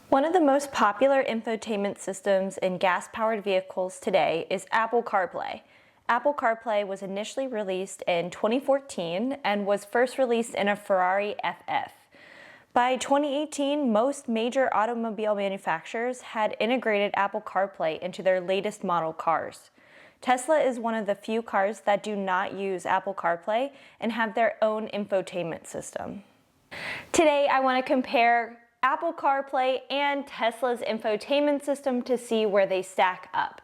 One of the most popular infotainment systems in gas-powered vehicles today is Apple CarPlay. Apple CarPlay was initially released in 2014 and was first released in a Ferrari FF. By 2018, most major automobile manufacturers had integrated Apple CarPlay into their latest model cars. Tesla is one of the few cars that do not use Apple CarPlay and have their own infotainment system. Today, I want to compare Apple CarPlay and Tesla's infotainment system to see where they stack up.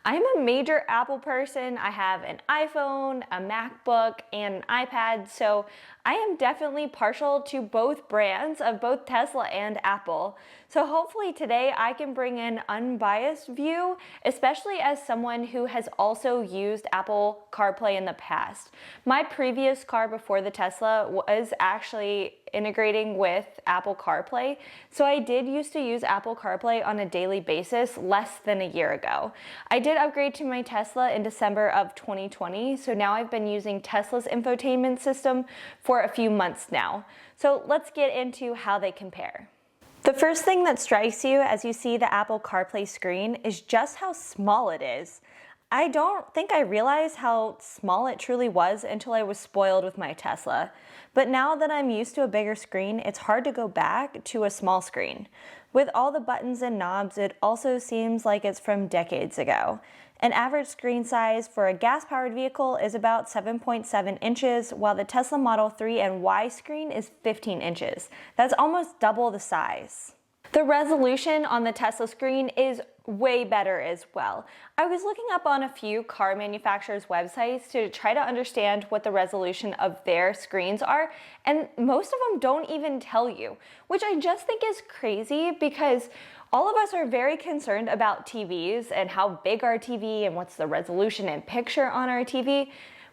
I'm a major Apple person. I have an iPhone, a MacBook, and an iPad, so I am definitely partial to both brands of both Tesla and Apple. So hopefully today I can bring an unbiased view, especially as someone who has also used Apple CarPlay in the past. My previous car before the Tesla was actually integrating with Apple CarPlay, so I did used to use Apple CarPlay on a daily basis less than a year ago. I did upgrade to my Tesla in December of 2020, so now I've been using Tesla's infotainment system for a few months now. So let's get into how they compare. The first thing that strikes you as you see the Apple CarPlay screen is just how small it is. I don't think I realized how small it truly was until I was spoiled with my Tesla. But now that I'm used to a bigger screen, it's hard to go back to a small screen. With all the buttons and knobs, it also seems like it's from decades ago. An average screen size for a gas-powered vehicle is about 7.7 inches, while the Tesla Model 3 and Y screen is 15 inches. That's almost double the size. The resolution on the Tesla screen is way better as well. I was looking up on a few car manufacturers' websites to try to understand what the resolution of their screens are, and most of them don't even tell you, which I just think is crazy because all of us are very concerned about TVs and how big our TV and what's the resolution and picture on our TV.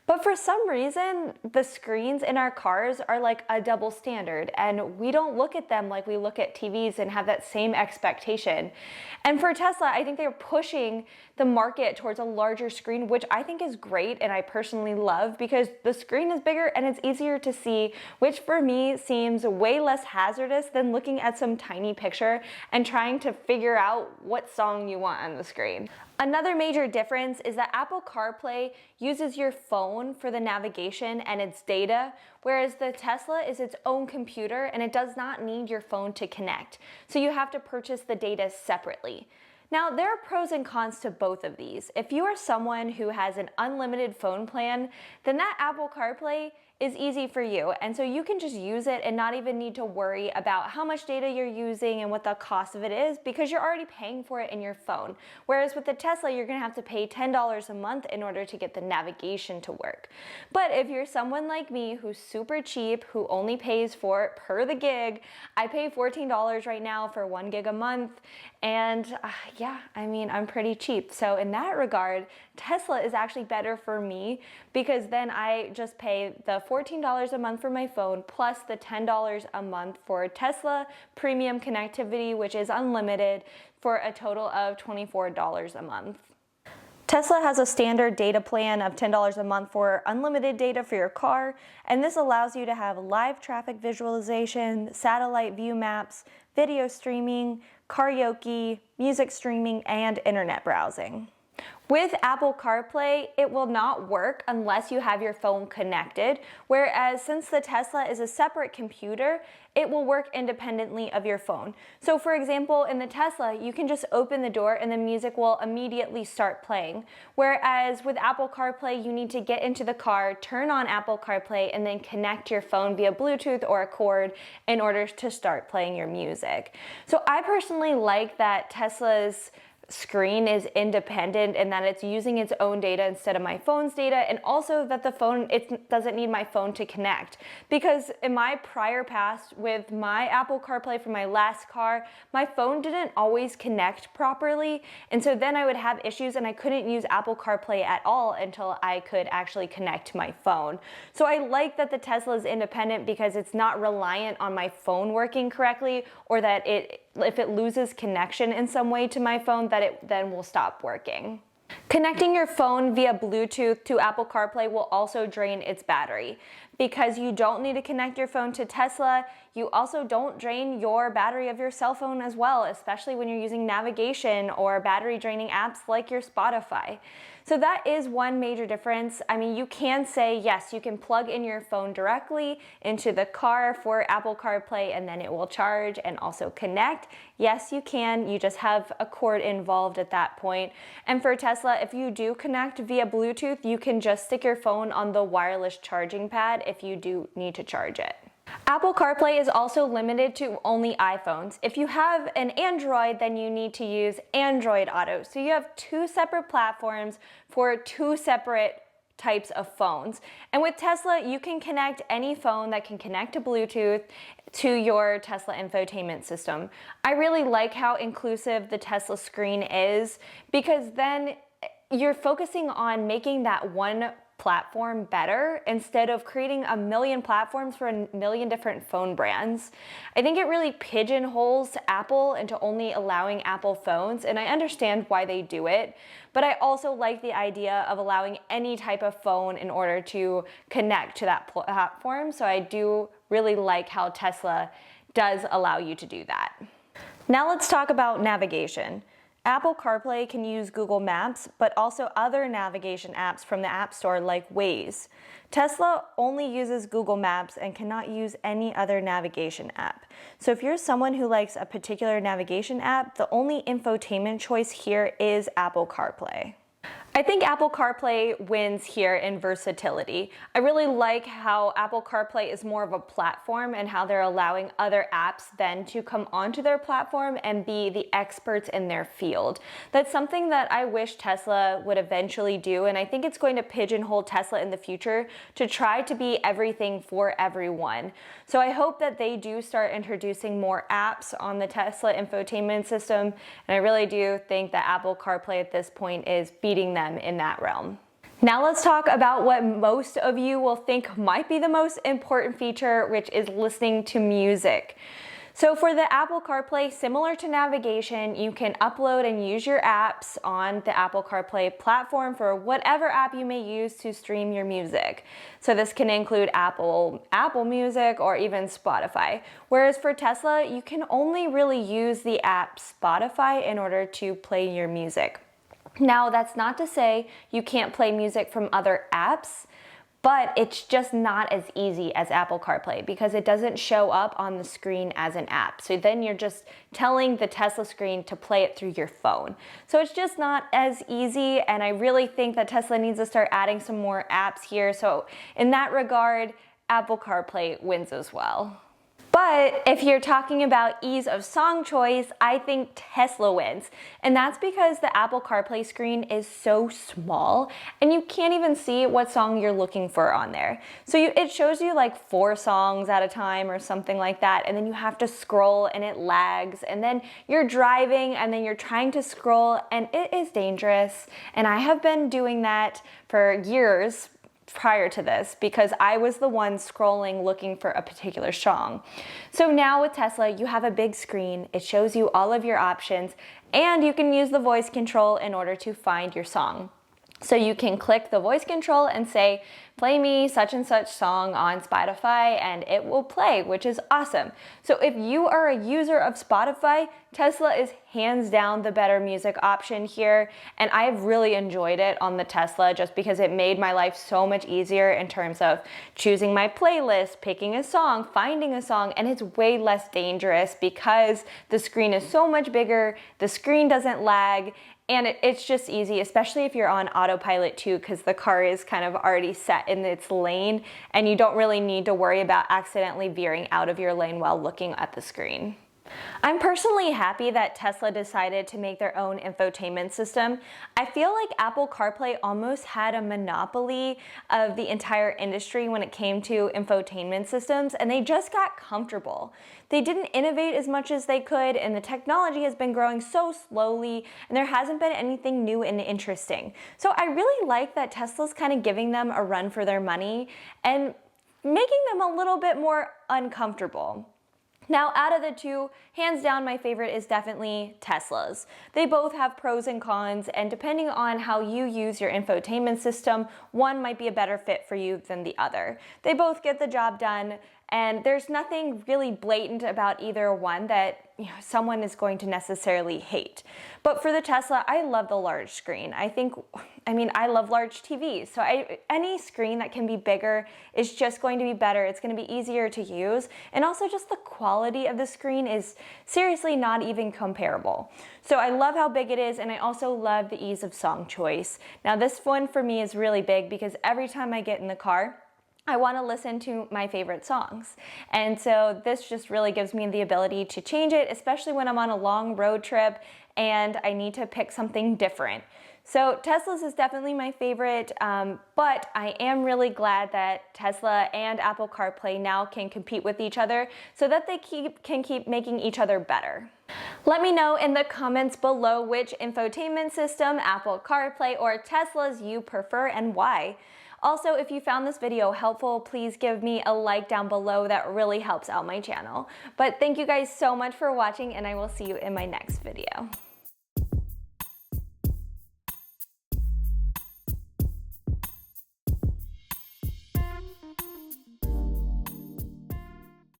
But for some reason, the screens in our cars are like a double standard, and we don't look at them like we look at TVs and have that same expectation. And for Tesla, I think they're pushing the market towards a larger screen, which I think is great and I personally love because the screen is bigger and it's easier to see, which for me seems way less hazardous than looking at some tiny picture and trying to figure out what song you want on the screen. Another major difference is that Apple CarPlay uses your phone for the navigation and its data, whereas the Tesla is its own computer and it does not need your phone to connect. So you have to purchase the data separately. Now, there are pros and cons to both of these. If you are someone who has an unlimited phone plan, then that Apple CarPlay is easy for you, and so you can just use it and not even need to worry about how much data you're using and what the cost of it is because you're already paying for it in your phone. Whereas with the Tesla, you're gonna have to pay $10 a month in order to get the navigation to work. But if you're someone like me who's super cheap, who only pays for it per the gig, I pay $14 right now for 1 gig a month, and yeah, I mean, I'm pretty cheap. So in that regard, Tesla is actually better for me because then I just pay the $14 a month for my phone plus the $10 a month for Tesla premium connectivity, which is unlimited, for a total of $24 a month. Tesla has a standard data plan of $10 a month for unlimited data for your car, and this allows you to have live traffic visualization, satellite view maps, video streaming, karaoke, music streaming, and internet browsing. With Apple CarPlay, it will not work unless you have your phone connected, whereas since the Tesla is a separate computer, it will work independently of your phone. So for example, in the Tesla, you can just open the door and the music will immediately start playing. Whereas with Apple CarPlay, you need to get into the car, turn on Apple CarPlay, and then connect your phone via Bluetooth or a cord in order to start playing your music. So I personally like that Tesla's screen is independent and that it's using its own data instead of my phone's data, and also that the phone, it doesn't need my phone to connect. Because in my prior past with my Apple CarPlay for my last car, my phone didn't always connect properly, and so then I would have issues and I couldn't use Apple CarPlay at all until I could actually connect to my phone. So I like that the Tesla is independent because it's not reliant on my phone working correctly, or that if it loses connection in some way to my phone, that it then will stop working. Connecting your phone via Bluetooth to Apple CarPlay will also drain its battery. because you don't need to connect your phone to Tesla. You also don't drain your battery of your cell phone as well, especially when you're using navigation or battery draining apps like your Spotify. So that is one major difference. I mean, you can say, yes, you can plug in your phone directly into the car for Apple CarPlay and then it will charge and also connect. Yes, you can. You just have a cord involved at that point. And for Tesla, if you do connect via Bluetooth, you can just stick your phone on the wireless charging pad if you do need to charge it. Apple CarPlay is also limited to only iPhones. If you have an Android, then you need to use Android Auto. So you have two separate platforms for two separate types of phones. And with Tesla, you can connect any phone that can connect to Bluetooth to your Tesla infotainment system. I really like how inclusive the Tesla screen is, because then you're focusing on making that one platform better instead of creating a million platforms for a million different phone brands. I think it really pigeonholes Apple into only allowing Apple phones, and I understand why they do it, but I also like the idea of allowing any type of phone in order to connect to that platform. So I do really like how Tesla does allow you to do that. Now let's talk about navigation. Apple CarPlay can use Google Maps, but also other navigation apps from the App Store like Waze. Tesla only uses Google Maps and cannot use any other navigation app. So if you're someone who likes a particular navigation app, the only infotainment choice here is Apple CarPlay. I think Apple CarPlay wins here in versatility. I really like how Apple CarPlay is more of a platform and how they're allowing other apps then to come onto their platform and be the experts in their field. That's something that I wish Tesla would eventually do, and I think it's going to pigeonhole Tesla in the future to try to be everything for everyone. So I hope that they do start introducing more apps on the Tesla infotainment system, and I really do think that Apple CarPlay at this point is beating them in that realm. Now let's talk about what most of you will think might be the most important feature, which is listening to music. So for the Apple CarPlay, similar to navigation, you can upload and use your apps on the Apple CarPlay platform for whatever app you may use to stream your music. So this can include Apple Music or even Spotify. Whereas for Tesla, you can only really use the app Spotify in order to play your music. Now, that's not to say you can't play music from other apps, but it's just not as easy as Apple CarPlay because it doesn't show up on the screen as an app. So then you're just telling the Tesla screen to play it through your phone. So it's just not as easy, and I really think that Tesla needs to start adding some more apps here. So in that regard, Apple CarPlay wins as well. But if you're talking about ease of song choice, I think Tesla wins. And that's because the Apple CarPlay screen is so small and you can't even see what song you're looking for on there. So it shows you like 4 songs at a time or something like that, and then you have to scroll and it lags, and then you're driving and then you're trying to scroll, and it is dangerous. And I have been doing that for years prior to this because I was the one scrolling looking for a particular song. So now with Tesla, you have a big screen. It shows you all of your options, and you can use the voice control in order to find your song. So you can click the voice control and say, play me such and such song on Spotify, and it will play, which is awesome. So if you are a user of Spotify, Tesla is hands down the better music option here, and I've really enjoyed it on the Tesla just because it made my life so much easier in terms of choosing my playlist, picking a song, finding a song, and it's way less dangerous because the screen is so much bigger, the screen doesn't lag, and it's just easy, especially if you're on autopilot too, because the car is kind of already set in its lane and you don't really need to worry about accidentally veering out of your lane while looking at the screen. I'm personally happy that Tesla decided to make their own infotainment system. I feel like Apple CarPlay almost had a monopoly of the entire industry when it came to infotainment systems, and they just got comfortable. They didn't innovate as much as they could, and the technology has been growing so slowly, and there hasn't been anything new and interesting. So I really like that Tesla's kind of giving them a run for their money and making them a little bit more uncomfortable. Now, out of the two, hands down, my favorite is definitely Tesla's. They both have pros and cons, and depending on how you use your infotainment system, one might be a better fit for you than the other. They both get the job done, and there's nothing really blatant about either one that someone is going to necessarily hate. But for the Tesla, I love the large screen. I love large TVs. So any screen that can be bigger is just going to be better. It's going to be easier to use. And also just the quality of the screen is seriously not even comparable. So I love how big it is, and I also love the ease of song choice. Now this one for me is really big because every time I get in the car, I want to listen to my favorite songs. And so this just really gives me the ability to change it, especially when I'm on a long road trip and I need to pick something different. So Tesla's is definitely my favorite, but I am really glad that Tesla and Apple CarPlay now can compete with each other so that they can keep making each other better. Let me know in the comments below which infotainment system, Apple CarPlay or Tesla's, you prefer and why. Also, if you found this video helpful, please give me a like down below. That really helps out my channel. But thank you guys so much for watching, and I will see you in my next video.